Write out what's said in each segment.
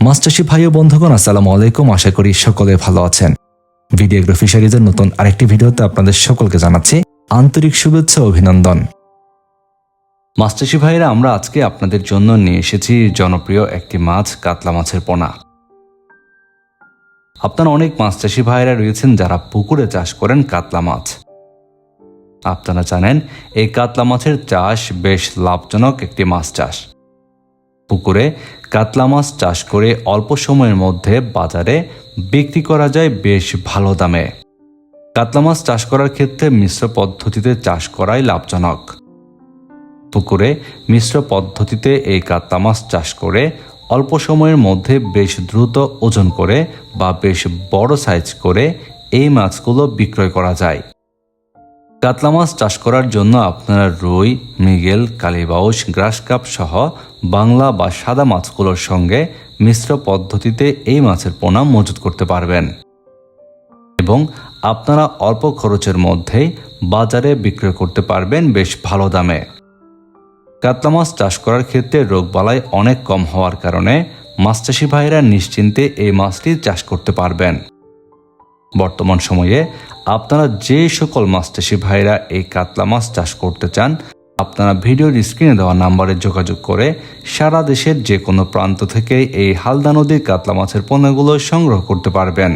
মাছ চাষী ভাই ও বন্ধুগণ, আসসালামু আলাইকুম। আশা করি সকলে ভালো আছেন। ভিডিও এগ্রো ফিশারিজের নতুন আরেকটি ভিডিওতে আপনাদের সকলকে জানাচ্ছি আন্তরিক শুভেচ্ছা ও অভিনন্দন। মাছ চাষী ভাইরা, আমরা আজকে আপনাদের জন্য নিয়ে এসেছি জনপ্রিয় একটি মাছ, কাতলা মাছের পোনা। আপনারা অনেক মাছ চাষী ভাইরা রয়েছেন যারা পুকুরে চাষ করেন কাতলা মাছ। আপনারা জানেন এই কাতলা মাছের চাষ বেশ লাভজনক একটি মাছ চাষ। পুকুরে কাতলা মাছ চাষ করে অল্প সময়ের মধ্যে বাজারে বিক্রি করা যায় বেশ ভালো দামে। কাতলা মাছ চাষ করার ক্ষেত্রে মিশ্র পদ্ধতিতে চাষ করাই লাভজনক। পুকুরে মিশ্র পদ্ধতিতে এই কাতলা মাছ চাষ করে অল্প সময়ের মধ্যে বেশ দ্রুত ওজন করে বা বেশ বড় সাইজ করে এই মাছগুলো বিক্রয় করা যায়। কাতলা মাছ চাষ করার জন্য আপনারা রুই, মৃগেল, কালীবাউস, গ্রাস কাপ সহ বাংলা বা সাদা মাছগুলোর সঙ্গে মিশ্র পদ্ধতিতে এই মাছের পোনা মজুত করতে পারবেন এবং আপনারা অল্প খরচের মধ্যেই বাজারে বিক্রয় করতে পারবেন বেশ ভালো দামে। কাতলা মাছ চাষ করার ক্ষেত্রে রোগবালাই অনেক কম হওয়ার কারণে মাছ চাষী ভাইরা নিশ্চিন্তে এই মাছটি চাষ করতে পারবেন। বর্তমান সময়ে আপনারা যে সকল মাছ চাষী ভাইরা এই কাতলা মাছ চাষ করতে চান, আপনারা ভিডিওর স্ক্রিনে দেওয়া নাম্বারে যোগাযোগ করে সারা দেশের যে কোনো প্রান্ত থেকে এই হালদা নদীর কাতলা মাছের পোনাগুলো সংগ্রহ করতে পারবেন।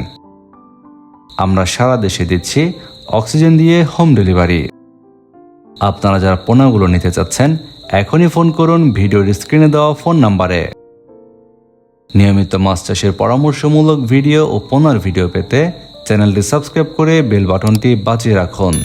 আমরা সারা দেশে দিচ্ছি অক্সিজেন দিয়ে হোম ডেলিভারি। আপনারা যারা পোনাগুলো নিতে চাচ্ছেন এখনই ফোন করুন ভিডিওর স্ক্রিনে দেওয়া ফোন নাম্বারে। নিয়মিত মাছ চাষের পরামর্শমূলক ভিডিও ও পোনার ভিডিও পেতে চ্যানেলটি সাবস্ক্রাইব করে বেল বাটনটি বাজিয়ে রাখুন।